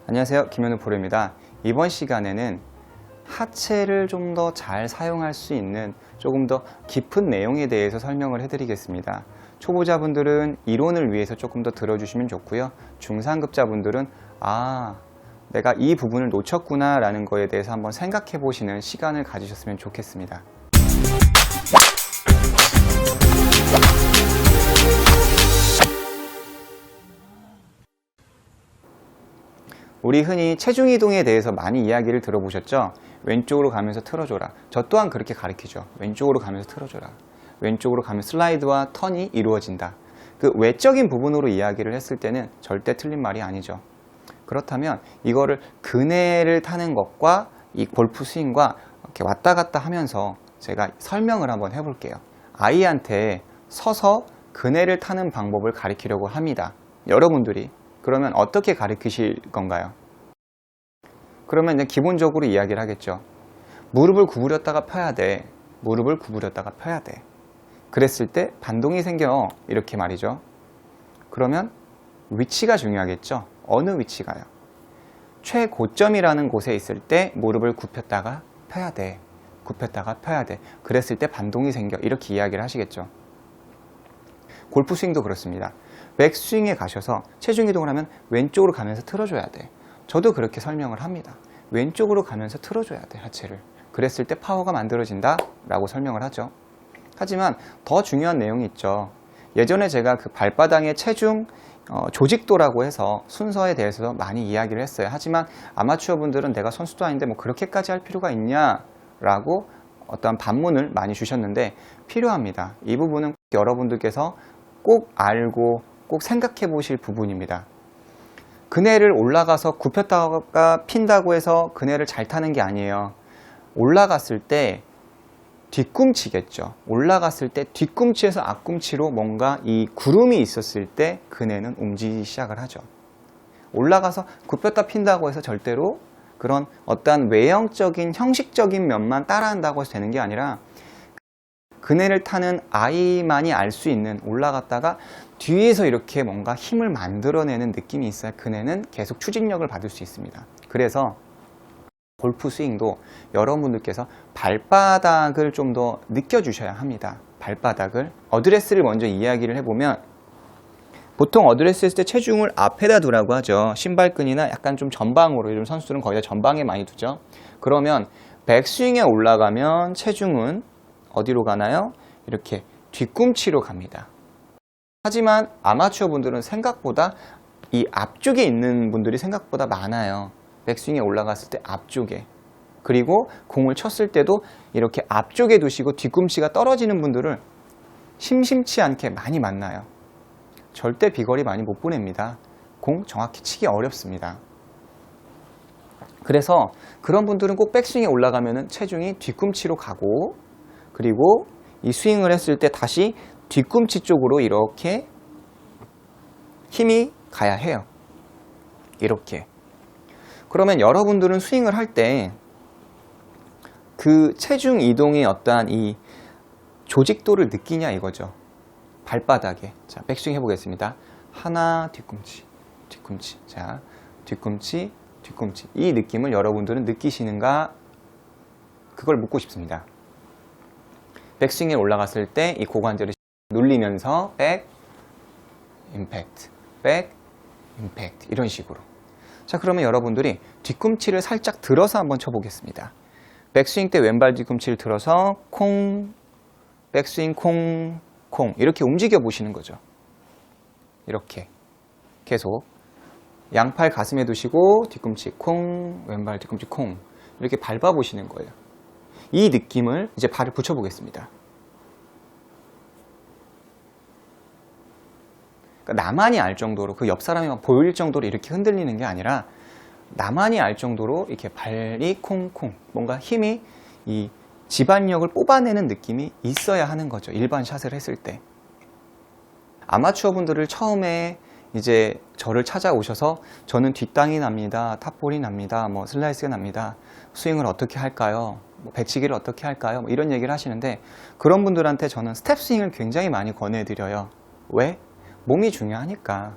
안녕하세요, 김현우 프로입니다. 이번 시간에는 하체를 좀 더 잘 사용할 수 있는 조금 더 깊은 내용에 대해서 설명을 해드리겠습니다. 초보자분들은 이론을 위해서 조금 더 들어주시면 좋고요. 중상급자분들은 내가 이 부분을 놓쳤구나 라는 거에 대해서 한번 생각해 보시는 시간을 가지셨으면 좋겠습니다. 우리 흔히 체중 이동에 대해서 많이 이야기를 들어보셨죠? 왼쪽으로 가면서 틀어줘라. 저 또한 그렇게 가르치죠. 왼쪽으로 가면서 틀어줘라. 왼쪽으로 가면 슬라이드와 턴이 이루어진다. 그 외적인 부분으로 이야기를 했을 때는 절대 틀린 말이 아니죠. 그렇다면 이거를 그네를 타는 것과 이 골프 스윙과 이렇게 왔다 갔다 하면서 제가 설명을 한번 해볼게요. 아이한테 서서 그네를 타는 방법을 가르치려고 합니다. 여러분들이 그러면 어떻게 가르치실 건가요? 그러면 이제 기본적으로 이야기를 하겠죠. 무릎을 구부렸다가 펴야 돼. 무릎을 구부렸다가 펴야 돼. 그랬을 때 반동이 생겨. 이렇게 말이죠. 그러면 위치가 중요하겠죠. 어느 위치가요? 최고점이라는 곳에 있을 때 무릎을 굽혔다가 펴야 돼. 굽혔다가 펴야 돼. 그랬을 때 반동이 생겨. 이렇게 이야기를 하시겠죠. 골프 스윙도 그렇습니다. 백스윙에 가셔서 체중 이동을 하면 왼쪽으로 가면서 틀어줘야 돼. 저도 그렇게 설명을 합니다. 왼쪽으로 가면서 틀어줘야 돼, 하체를. 그랬을 때 파워가 만들어진다 라고 설명을 하죠. 하지만 더 중요한 내용이 있죠. 예전에 제가 그 발바닥의 체중 조직도라고 해서 순서에 대해서 많이 이야기를 했어요. 하지만 아마추어 분들은 내가 선수도 아닌데 뭐 그렇게까지 할 필요가 있냐 라고 어떠한 반문을 많이 주셨는데 필요합니다. 이 부분은 여러분들께서 꼭 알고 꼭 생각해 보실 부분입니다. 그네를 올라가서 굽혔다가 핀다고 해서 그네를 잘 타는 게 아니에요. 올라갔을 때 뒤꿈치겠죠. 올라갔을 때 뒤꿈치에서 앞꿈치로 뭔가 이 구름이 있었을 때 그네는 움직이기 시작을 하죠. 올라가서 굽혔다 핀다고 해서 절대로 그런 어떠한 외형적인 형식적인 면만 따라한다고 해서 되는 게 아니라 그네를 타는 아이만이 알 수 있는 올라갔다가 뒤에서 이렇게 뭔가 힘을 만들어내는 느낌이 있어야 그네는 계속 추진력을 받을 수 있습니다. 그래서 골프 스윙도 여러분들께서 발바닥을 좀 더 느껴주셔야 합니다. 발바닥을. 어드레스를 먼저 이야기를 해보면 보통 어드레스 했을 때 체중을 앞에다 두라고 하죠. 신발끈이나 약간 좀 전방으로. 요즘 선수들은 거의 다 전방에 많이 두죠. 그러면 백스윙에 올라가면 체중은 어디로 가나요? 이렇게 뒤꿈치로 갑니다. 하지만 아마추어 분들은 생각보다 이 앞쪽에 있는 분들이 생각보다 많아요. 백스윙에 올라갔을 때 앞쪽에. 그리고 공을 쳤을 때도 이렇게 앞쪽에 두시고 뒤꿈치가 떨어지는 분들을 심심치 않게 많이 만나요. 절대 비거리 많이 못 보냅니다. 공 정확히 치기 어렵습니다. 그래서 그런 분들은 꼭 백스윙에 올라가면 체중이 뒤꿈치로 가고 그리고 이 스윙을 했을 때 다시 뒤꿈치 쪽으로 이렇게 힘이 가야 해요. 이렇게. 그러면 여러분들은 스윙을 할 때 그 체중 이동의 어떠한 이 조직도를 느끼냐 이거죠. 발바닥에. 자, 백스윙 해보겠습니다. 하나, 뒤꿈치, 뒤꿈치. 자, 뒤꿈치, 뒤꿈치. 이 느낌을 여러분들은 느끼시는가? 그걸 묻고 싶습니다. 백스윙에 올라갔을 때 이 고관절을 눌리면서 백, 임팩트, 백, 임팩트 이런 식으로. 자, 그러면 여러분들이 뒤꿈치를 살짝 들어서 한번 쳐보겠습니다. 백스윙 때 왼발 뒤꿈치를 들어서 콩, 백스윙 콩, 콩 이렇게 움직여 보시는 거죠. 이렇게 계속 양팔 가슴에 두시고 뒤꿈치 콩, 왼발 뒤꿈치 콩 이렇게 밟아 보시는 거예요. 이 느낌을 이제 발을 붙여 보겠습니다. 그러니까 나만이 알 정도로 그 옆 사람이 보일 정도로 이렇게 흔들리는 게 아니라 나만이 알 정도로 이렇게 발이 콩콩 뭔가 힘이 이 지반력을 뽑아내는 느낌이 있어야 하는 거죠. 일반 샷을 했을 때. 아마추어 분들을 처음에 이제 저를 찾아오셔서 저는 뒷땅이 납니다. 탑볼이 납니다. 뭐 슬라이스가 납니다. 스윙을 어떻게 할까요? 뭐 배치기를 어떻게 할까요? 뭐 이런 얘기를 하시는데 그런 분들한테 저는 스텝 스윙을 굉장히 많이 권해드려요. 왜? 몸이 중요하니까.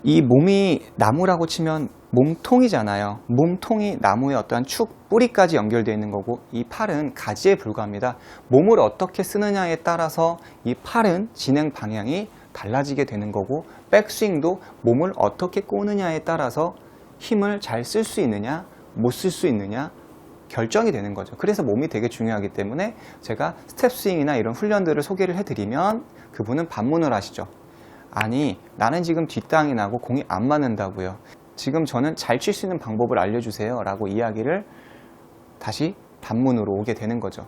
이 몸이 나무라고 치면 몸통이잖아요. 몸통이 나무의 어떠한 축, 뿌리까지 연결되어 있는 거고, 이 팔은 가지에 불과합니다. 몸을 어떻게 쓰느냐에 따라서 이 팔은 진행 방향이 달라지게 되는 거고, 백스윙도 몸을 어떻게 꼬느냐에 따라서 힘을 잘 쓸 수 있느냐, 못 쓸 수 있느냐 결정이 되는 거죠. 그래서 몸이 되게 중요하기 때문에 제가 스텝 스윙이나 이런 훈련들을 소개를 해드리면 그분은 반문을 하시죠. 아니, 나는 지금 뒷땅이 나고 공이 안 맞는다고요. 지금 저는 잘 칠 수 있는 방법을 알려주세요 라고 이야기를 다시 반문으로 오게 되는 거죠.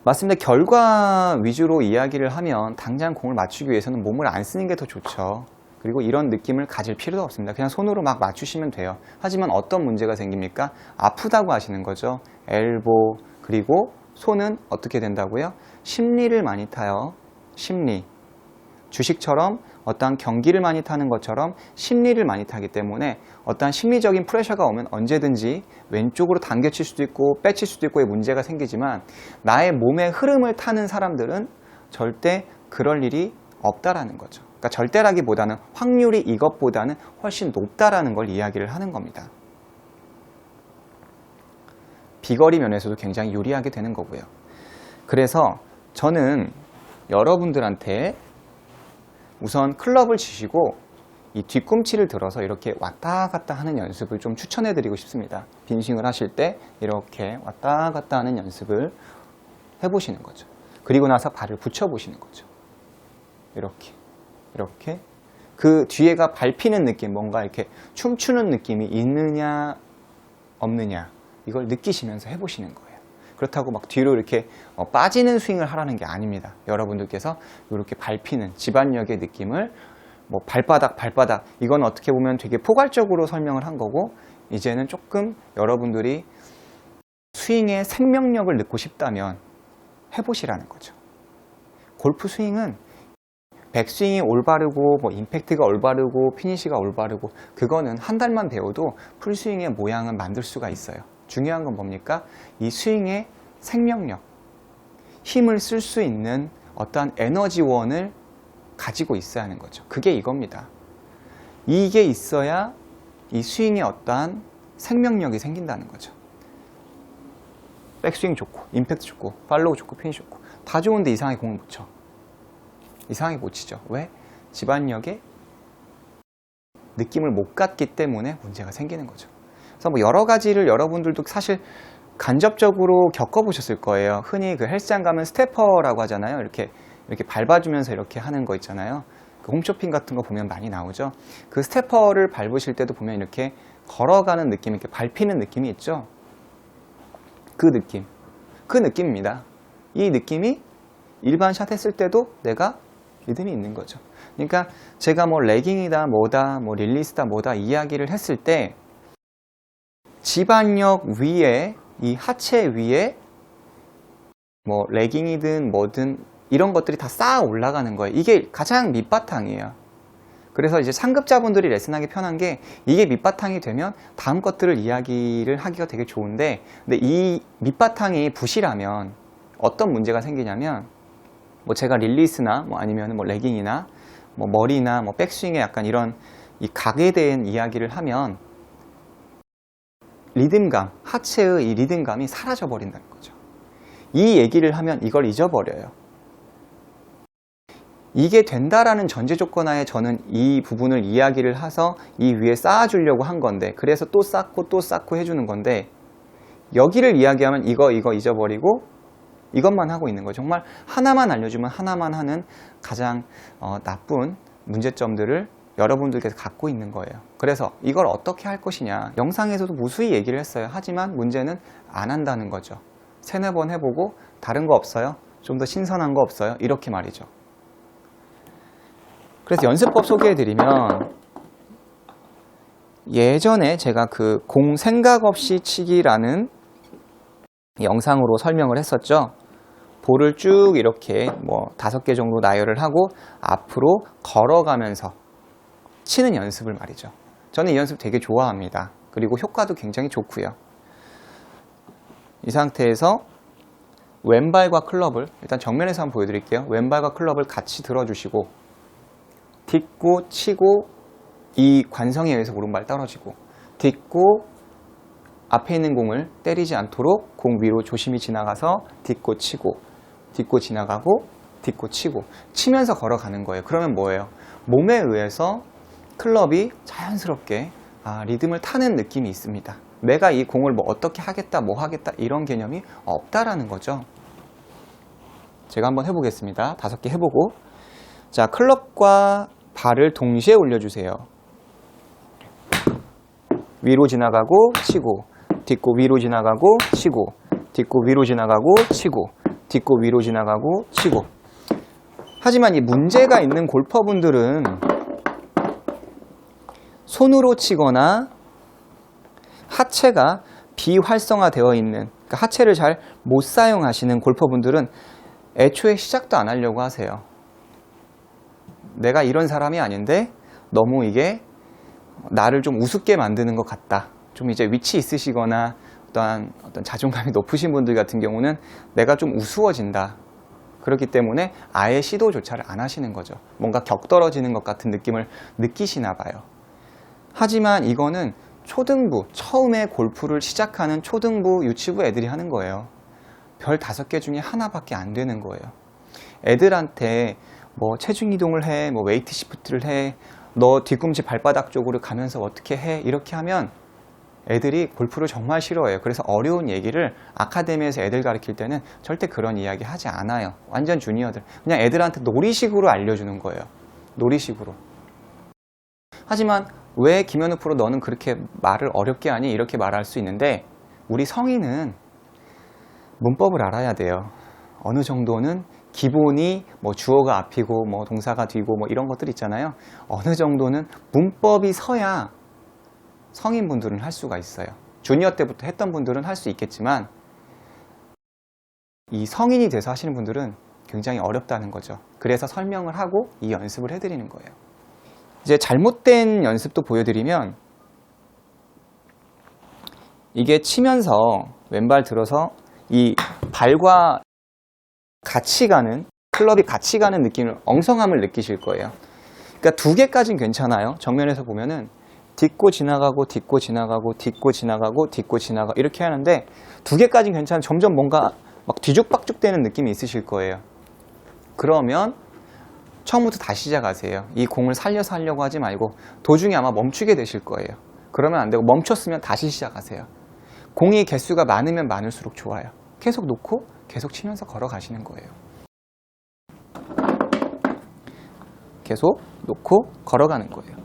맞습니다. 결과 위주로 이야기를 하면 당장 공을 맞추기 위해서는 몸을 안 쓰는 게 더 좋죠. 그리고 이런 느낌을 가질 필요도 없습니다. 그냥 손으로 막 맞추시면 돼요. 하지만 어떤 문제가 생깁니까? 아프다고 하시는 거죠. 엘보, 그리고 손은 어떻게 된다고요? 심리를 많이 타요. 심리. 주식처럼 어떠한 경기를 많이 타는 것처럼 심리를 많이 타기 때문에 어떠한 심리적인 프레셔가 오면 언제든지 왼쪽으로 당겨칠 수도 있고 빼칠 수도 있고의 문제가 생기지만, 나의 몸의 흐름을 타는 사람들은 절대 그럴 일이 없다라는 거죠. 그러니까 절대라기보다는 확률이 이것보다는 훨씬 높다라는 걸 이야기를 하는 겁니다. 비거리 면에서도 굉장히 유리하게 되는 거고요. 그래서 저는 여러분들한테 우선 클럽을 치시고 이 뒤꿈치를 들어서 이렇게 왔다 갔다 하는 연습을 좀 추천해 드리고 싶습니다. 빈스윙을 하실 때 이렇게 왔다 갔다 하는 연습을 해보시는 거죠. 그리고 나서 발을 붙여 보시는 거죠. 이렇게 그 뒤에가 밟히는 느낌, 뭔가 이렇게 춤추는 느낌이 있느냐 없느냐, 이걸 느끼시면서 해보시는 거예요. 그렇다고 막 뒤로 이렇게 빠지는 스윙을 하라는 게 아닙니다. 여러분들께서 이렇게 밟히는 집안력의 느낌을, 뭐 발바닥 이건 어떻게 보면 되게 포괄적으로 설명을 한 거고, 이제는 조금 여러분들이 스윙의 생명력을 넣고 싶다면 해보시라는 거죠. 골프 스윙은 백스윙이 올바르고 뭐 임팩트가 올바르고 피니시가 올바르고, 그거는 한 달만 배워도 풀스윙의 모양은 만들 수가 있어요. 중요한 건 뭡니까? 이 스윙의 생명력, 힘을 쓸 수 있는 어떠한 에너지원을 가지고 있어야 하는 거죠. 그게 이겁니다. 이게 있어야 이 스윙에 어떠한 생명력이 생긴다는 거죠. 백스윙 좋고 임팩트 좋고 팔로우 좋고 피니시 좋고 다 좋은데 이상하게 공을 못 쳐. 이상하게 못 치죠. 왜? 집안력에 느낌을 못 갖기 때문에 문제가 생기는 거죠. 그래서 뭐 여러 가지를 여러분들도 사실 간접적으로 겪어보셨을 거예요. 흔히 그 헬스장 가면 스태퍼라고 하잖아요. 이렇게 밟아주면서 이렇게 하는 거 있잖아요. 그 홈쇼핑 같은 거 보면 많이 나오죠. 그 스태퍼를 밟으실 때도 보면 이렇게 걸어가는 느낌, 이렇게 밟히는 느낌이 있죠. 그 느낌입니다. 이 느낌이 일반 샷 했을 때도 내가 리듬이 있는 거죠. 그러니까 제가 뭐 레깅이다 뭐다 뭐 릴리스다 뭐다 이야기를 했을 때 집안력 위에, 이 하체 위에 뭐 레깅이든 뭐든 이런 것들이 다 쌓아 올라가는 거예요. 이게 가장 밑바탕이에요. 그래서 이제 상급자분들이 레슨하기 편한 게, 이게 밑바탕이 되면 다음 것들을 이야기를 하기가 되게 좋은데, 근데 이 밑바탕이 부실하면 어떤 문제가 생기냐면, 뭐 제가 릴리스나 뭐 아니면 뭐 레깅이나 뭐 머리나 뭐 백스윙에 약간 이런 이 각에 대한 이야기를 하면 리듬감, 하체의 이 리듬감이 사라져 버린다는 거죠. 이 얘기를 하면 이걸 잊어버려요. 이게 된다라는 전제 조건 하에 저는 이 부분을 이야기를 해서 이 위에 쌓아주려고 한 건데, 그래서 또 쌓고 또 쌓고 해주는 건데, 여기를 이야기하면 이거 잊어버리고 이것만 하고 있는 거죠. 정말 하나만 알려주면 하나만 하는 가장 나쁜 문제점들을 여러분들께서 갖고 있는 거예요. 그래서 이걸 어떻게 할 것이냐, 영상에서도 무수히 얘기를 했어요. 하지만 문제는 안 한다는 거죠. 세네 번 해보고 다른 거 없어요? 좀 더 신선한 거 없어요? 이렇게 말이죠. 그래서 연습법 소개해드리면, 예전에 제가 그 공 생각 없이 치기라는 영상으로 설명을 했었죠. 볼을 쭉 이렇게 뭐 5개 정도 나열을 하고 앞으로 걸어가면서 치는 연습을 말이죠. 저는 이 연습 되게 좋아합니다. 그리고 효과도 굉장히 좋고요. 이 상태에서 왼발과 클럽을 일단 정면에서 한번 보여드릴게요. 왼발과 클럽을 같이 들어주시고 딛고 치고 이 관성에 의해서 오른발 떨어지고 딛고 앞에 있는 공을 때리지 않도록 공 위로 조심히 지나가서 딛고 치고 딛고 지나가고 딛고 치고 치면서 걸어가는 거예요. 그러면 뭐예요? 몸에 의해서 클럽이 자연스럽게 리듬을 타는 느낌이 있습니다. 내가 이 공을 뭐 어떻게 하겠다 뭐 하겠다 이런 개념이 없다라는 거죠. 제가 한번 해보겠습니다. 5개 해보고 자, 클럽과 발을 동시에 올려주세요. 위로 지나가고 치고 딛고 위로 지나가고 치고 딛고 위로 지나가고 치고 딛고 위로 지나가고 치고. 하지만 이 문제가 있는 골퍼분들은 손으로 치거나 하체가 비활성화되어 있는, 그러니까 하체를 잘 못 사용하시는 골퍼분들은 애초에 시작도 안 하려고 하세요. 내가 이런 사람이 아닌데 너무 이게 나를 좀 우습게 만드는 것 같다. 좀 이제 위치 있으시거나 어떤 자존감이 높으신 분들 같은 경우는 내가 좀 우스워진다. 그렇기 때문에 아예 시도조차를 안 하시는 거죠. 뭔가 격 떨어지는 것 같은 느낌을 느끼시나 봐요. 하지만 이거는 초등부, 처음에 골프를 시작하는 초등부, 유치부 애들이 하는 거예요. 별 5개 중에 하나밖에 안 되는 거예요. 애들한테 뭐 체중 이동을 해, 뭐 웨이트 시프트를 해, 너 뒤꿈치 발바닥 쪽으로 가면서 어떻게 해, 이렇게 하면 애들이 골프를 정말 싫어해요. 그래서 어려운 얘기를 아카데미에서 애들 가르칠 때는 절대 그런 이야기 하지 않아요. 완전 주니어들. 그냥 애들한테 놀이식으로 알려주는 거예요. 놀이식으로. 하지만 왜 김현우 프로 너는 그렇게 말을 어렵게 하니? 이렇게 말할 수 있는데 우리 성인은 문법을 알아야 돼요. 어느 정도는 기본이 뭐 주어가 앞이고 뭐 동사가 뒤고 뭐 이런 것들 있잖아요. 어느 정도는 문법이 서야 성인분들은 할 수가 있어요. 주니어 때부터 했던 분들은 할 수 있겠지만 이 성인이 돼서 하시는 분들은 굉장히 어렵다는 거죠. 그래서 설명을 하고 이 연습을 해드리는 거예요. 이제 잘못된 연습도 보여드리면 이게 치면서 왼발 들어서 이 발과 같이 가는, 클럽이 같이 가는 느낌을, 엉성함을 느끼실 거예요. 그러니까 2개까지는 괜찮아요. 정면에서 보면은 딛고 지나가고 딛고 지나가고 딛고 지나가고 딛고 지나가 이렇게 하는데 2개까지는 괜찮아요. 점점 뭔가 막 뒤죽박죽 되는 느낌이 있으실 거예요. 그러면 처음부터 다시 시작하세요. 이 공을 살려서 하려고 하지 말고 도중에 아마 멈추게 되실 거예요. 그러면 안 되고 멈췄으면 다시 시작하세요. 공이 개수가 많으면 많을수록 좋아요. 계속 놓고 계속 치면서 걸어가시는 거예요. 계속 놓고 걸어가는 거예요.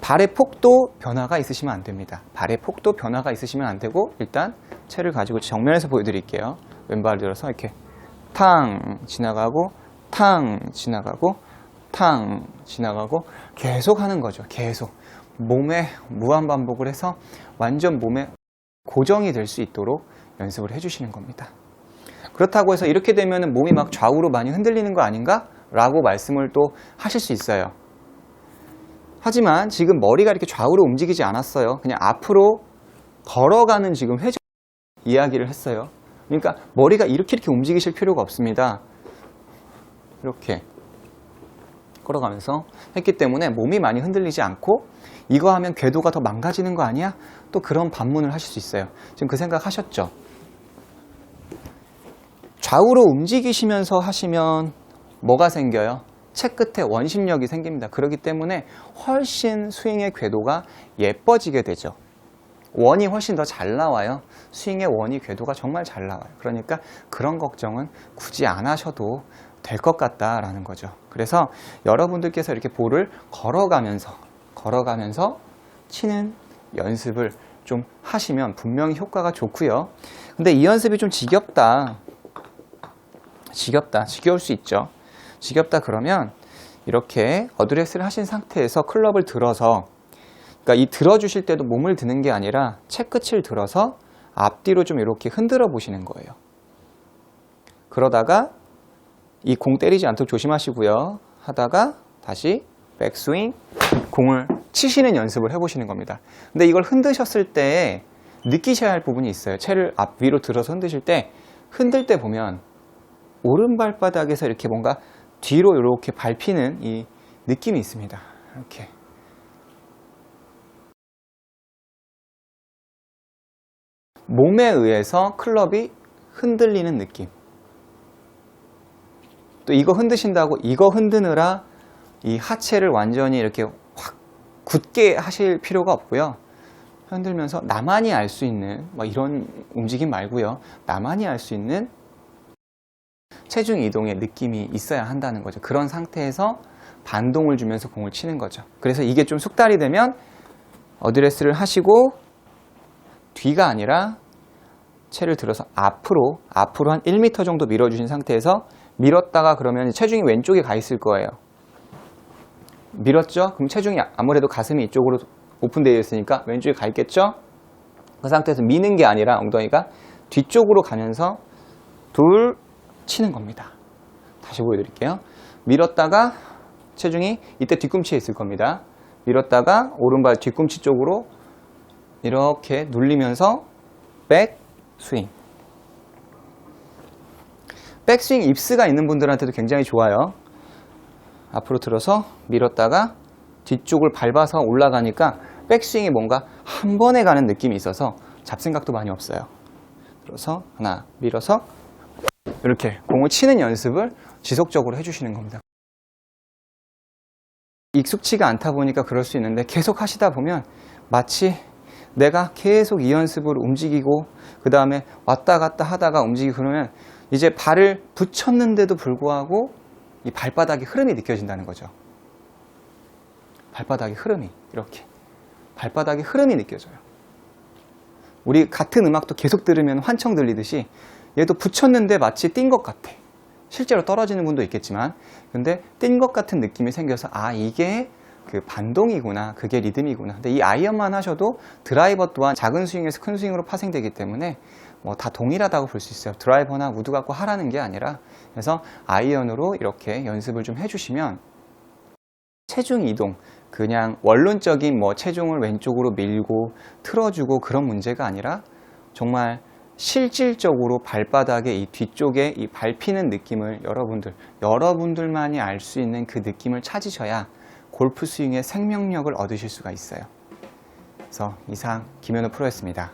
발의 폭도 변화가 있으시면 안 됩니다. 발의 폭도 변화가 있으시면 안 되고 일단 채를 가지고 정면에서 보여드릴게요. 왼발 들어서 이렇게 탕 지나가고 탕 지나가고 탕 지나가고 계속 하는 거죠. 계속 몸에 무한반복을 해서 완전 몸에 고정이 될 수 있도록 연습을 해주시는 겁니다. 그렇다고 해서 이렇게 되면 몸이 막 좌우로 많이 흔들리는 거 아닌가? 라고 말씀을 또 하실 수 있어요. 하지만 지금 머리가 이렇게 좌우로 움직이지 않았어요. 그냥 앞으로 걸어가는 지금 회전 이야기를 했어요. 그러니까 머리가 이렇게 움직이실 필요가 없습니다. 이렇게 걸어가면서 했기 때문에 몸이 많이 흔들리지 않고 이거 하면 궤도가 더 망가지는 거 아니야? 또 그런 반문을 하실 수 있어요. 지금 그 생각 하셨죠? 좌우로 움직이시면서 하시면 뭐가 생겨요? 채 끝에 원심력이 생깁니다. 그렇기 때문에 훨씬 스윙의 궤도가 예뻐지게 되죠. 원이 훨씬 더 잘 나와요. 스윙의 원이 궤도가 정말 잘 나와요. 그러니까 그런 걱정은 굳이 안 하셔도 될 것 같다라는 거죠. 그래서 여러분들께서 이렇게 볼을 걸어가면서 치는 연습을 좀 하시면 분명히 효과가 좋고요. 근데 이 연습이 좀 지겹다. 지겨울 수 있죠. 지겹다 그러면 이렇게 어드레스를 하신 상태에서 클럽을 들어서, 그러니까 이 들어주실 때도 몸을 드는 게 아니라 채끝을 들어서 앞뒤로 좀 이렇게 흔들어 보시는 거예요. 그러다가 이 공 때리지 않도록 조심하시고요. 하다가 다시 백스윙, 공을 치시는 연습을 해보시는 겁니다. 근데 이걸 흔드셨을 때 느끼셔야 할 부분이 있어요. 채를 앞 위로 들어서 흔드실 때, 흔들 때 보면 오른발바닥에서 이렇게 뭔가 뒤로 이렇게 밟히는 이 느낌이 있습니다. 이렇게. 몸에 의해서 클럽이 흔들리는 느낌. 또 이거 흔드신다고 이거 흔드느라 이 하체를 완전히 이렇게 확 굳게 하실 필요가 없고요. 흔들면서 나만이 알 수 있는 뭐 이런 움직임 말고요. 나만이 알 수 있는 체중 이동의 느낌이 있어야 한다는 거죠. 그런 상태에서 반동을 주면서 공을 치는 거죠. 그래서 이게 좀 숙달이 되면 어드레스를 하시고 뒤가 아니라 채를 들어서 앞으로 한 1m 정도 밀어주신 상태에서 밀었다가 그러면 체중이 왼쪽에 가 있을 거예요. 밀었죠? 그럼 체중이 아무래도 가슴이 이쪽으로 오픈되어 있으니까 왼쪽에 가 있겠죠? 그 상태에서 미는 게 아니라 엉덩이가 뒤쪽으로 가면서 둘 치는 겁니다. 다시 보여드릴게요. 밀었다가 체중이 이때 뒤꿈치에 있을 겁니다. 밀었다가 오른발 뒤꿈치 쪽으로 이렇게 눌리면서 백 스윙. 백스윙 입스가 있는 분들한테도 굉장히 좋아요. 앞으로 들어서 밀었다가 뒤쪽을 밟아서 올라가니까 백스윙이 뭔가 한 번에 가는 느낌이 있어서 잡생각도 많이 없어요. 들어서 하나 밀어서 이렇게 공을 치는 연습을 지속적으로 해주시는 겁니다. 익숙치가 않다 보니까 그럴 수 있는데 계속 하시다 보면 마치 내가 계속 이 연습을 움직이고 그 다음에 왔다 갔다 하다가 움직이고 그러면 이제 발을 붙였는데도 불구하고 이 발바닥의 흐름이 느껴진다는 거죠. 발바닥의 흐름이 이렇게 발바닥의 흐름이 느껴져요. 우리 같은 음악도 계속 들으면 환청 들리듯이 얘도 붙였는데 마치 뛴 것 같아. 실제로 떨어지는 분도 있겠지만 근데 뛴 것 같은 느낌이 생겨서 아 이게 그 반동이구나, 그게 리듬이구나. 근데 이 아이언만 하셔도 드라이버 또한 작은 스윙에서 큰 스윙으로 파생되기 때문에 뭐 다 동일하다고 볼 수 있어요. 드라이버나 우드 갖고 하라는 게 아니라 그래서 아이언으로 이렇게 연습을 좀 해주시면 체중 이동, 그냥 원론적인 뭐 체중을 왼쪽으로 밀고 틀어주고 그런 문제가 아니라 정말 실질적으로 발바닥의 이 뒤쪽에 이 밟히는 느낌을 여러분들만이 알 수 있는 그 느낌을 찾으셔야 골프 스윙의 생명력을 얻으실 수가 있어요. 그래서 이상 김현우 프로였습니다.